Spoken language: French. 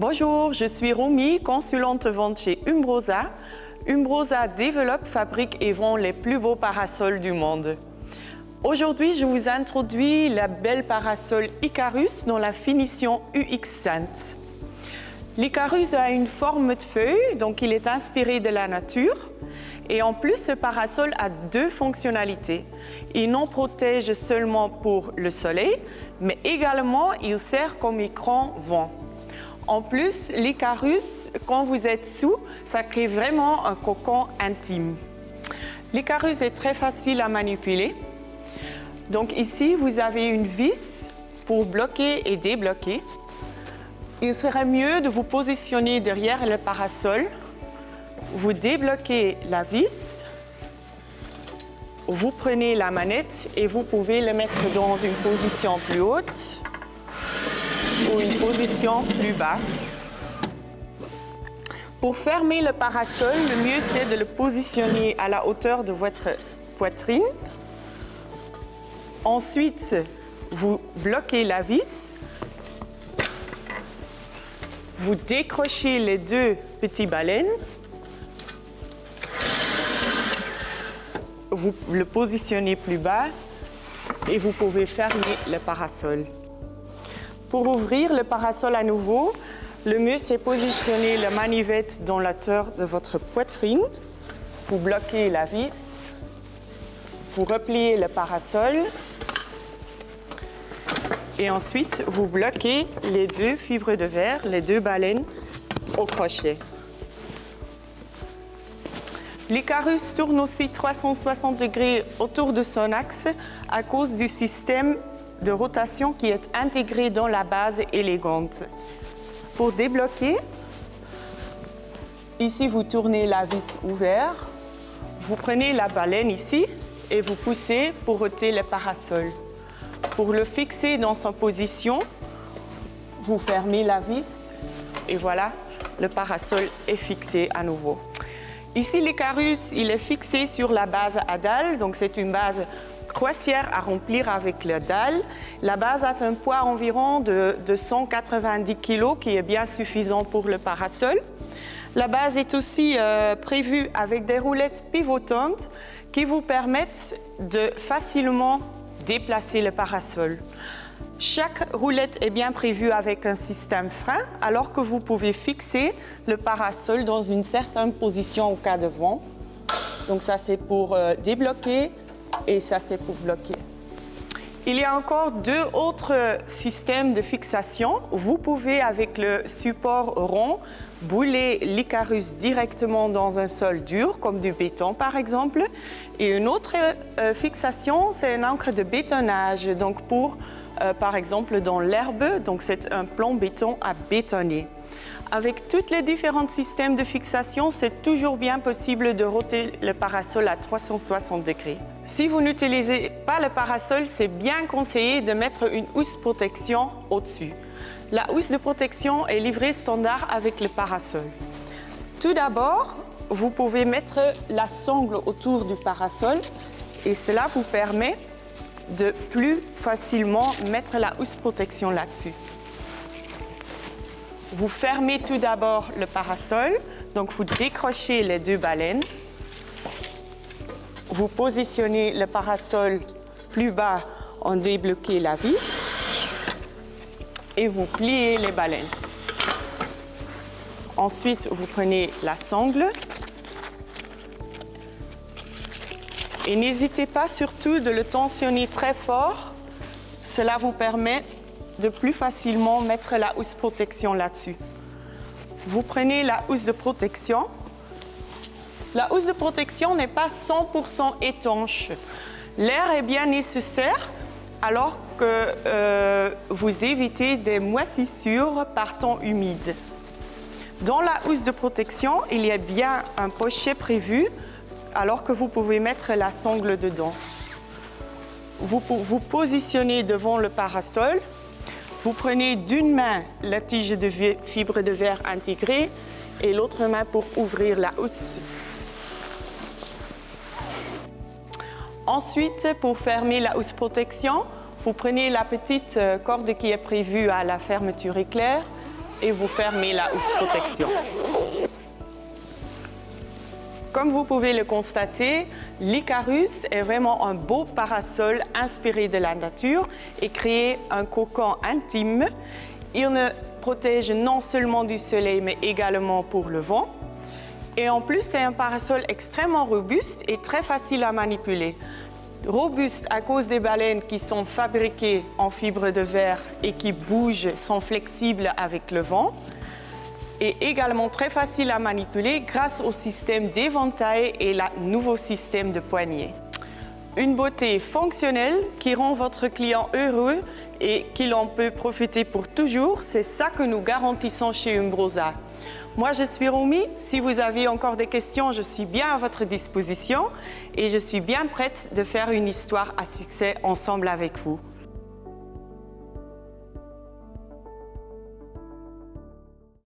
Bonjour, je suis Romy, consultante vente chez Umbrosa. Umbrosa développe, fabrique et vend les plus beaux parasols du monde. Aujourd'hui, je vous introduis la belle parasol Icarus dans la finition UX Scent. L'Icarus a une forme de feuille, donc il est inspiré de la nature. Et en plus, ce parasol a deux fonctionnalités. Il non protège seulement pour le soleil, mais également il sert comme écran vent. En plus, l'Icarus, quand vous êtes sous, ça crée vraiment un cocon intime. L'Icarus est très facile à manipuler. Donc ici, vous avez une vis pour bloquer et débloquer. Il serait mieux de vous positionner derrière le parasol. Vous débloquez la vis, vous prenez la manette et vous pouvez le mettre dans une position plus haute ou une position plus bas. Pour fermer le parasol, le mieux c'est de le positionner à la hauteur de votre poitrine. Ensuite, vous bloquez la vis. Vous décrochez les deux petits baleines. Vous le positionnez plus bas et vous pouvez fermer le parasol. Pour ouvrir le parasol à nouveau, le mieux c'est positionner la manivette dans la hauteur de votre poitrine. Vous bloquez la vis, vous repliez le parasol et ensuite vous bloquez les deux fibres de verre, les deux baleines au crochet. L'Icarus tourne aussi 360 degrés autour de son axe à cause du système de rotation qui est intégré dans la base élégante. Pour débloquer, ici vous tournez la vis ouverte, vous prenez la baleine ici et vous poussez pour ôter le parasol. Pour le fixer dans sa position, vous fermez la vis et voilà, le parasol est fixé à nouveau. Ici, l'Icarus, il est fixé sur la base à dalle, donc c'est une base croisière à remplir avec la dalle. La base a un poids environ de 190 kg, qui est bien suffisant pour le parasol. La base est aussi prévue avec des roulettes pivotantes qui vous permettent de facilement déplacer le parasol. Chaque roulette est bien prévue avec un système frein, alors que vous pouvez fixer le parasol dans une certaine position au cas de vent. Donc ça, c'est pour débloquer et ça, c'est pour bloquer. Il y a encore deux autres systèmes de fixation. Vous pouvez, avec le support rond, bouler l'Icarus directement dans un sol dur, comme du béton par exemple. Et une autre fixation, c'est une encre de bétonnage, donc pour par exemple dans l'herbe, donc c'est un plan béton à bétonner. Avec tous les différents systèmes de fixation, c'est toujours bien possible de roter le parasol à 360 degrés. Si vous n'utilisez pas le parasol, c'est bien conseillé de mettre une housse protection au-dessus. La housse de protection est livrée standard avec le parasol. Tout d'abord, vous pouvez mettre la sangle autour du parasol et cela vous permet de plus facilement mettre la housse protection là-dessus. Vous fermez tout d'abord le parasol, donc vous décrochez les deux baleines. Vous positionnez le parasol plus bas en débloquant la vis et vous pliez les baleines. Ensuite, vous prenez la sangle. Et n'hésitez pas surtout de le tensionner très fort. Cela vous permet de plus facilement mettre la housse protection là-dessus. Vous prenez la housse de protection. La housse de protection n'est pas 100% étanche. L'air est bien nécessaire alors que vous évitez des moisissures par temps humide. Dans la housse de protection, il y a bien un pochet prévu alors que vous pouvez mettre la sangle dedans. Vous vous positionnez devant le parasol. Vous prenez d'une main la tige de fibre de verre intégrée et l'autre main pour ouvrir la housse. Ensuite, pour fermer la housse protection, vous prenez la petite corde qui est prévue à la fermeture éclair et vous fermez la housse protection. Comme vous pouvez le constater, l'Icarus est vraiment un beau parasol inspiré de la nature et crée un cocon intime. Il ne protège non seulement du soleil, mais également pour le vent. Et en plus, c'est un parasol extrêmement robuste et très facile à manipuler. Robuste à cause des baleines qui sont fabriquées en fibre de verre et qui bougent, sont flexibles avec le vent. Et également très facile à manipuler grâce au système d'éventail et le nouveau système de poignée. Une beauté fonctionnelle qui rend votre client heureux et qu'il en peut profiter pour toujours, c'est ça que nous garantissons chez Umbrosa. Moi, je suis Romy. Si vous avez encore des questions, je suis bien à votre disposition et je suis bien prête de faire une histoire à succès ensemble avec vous.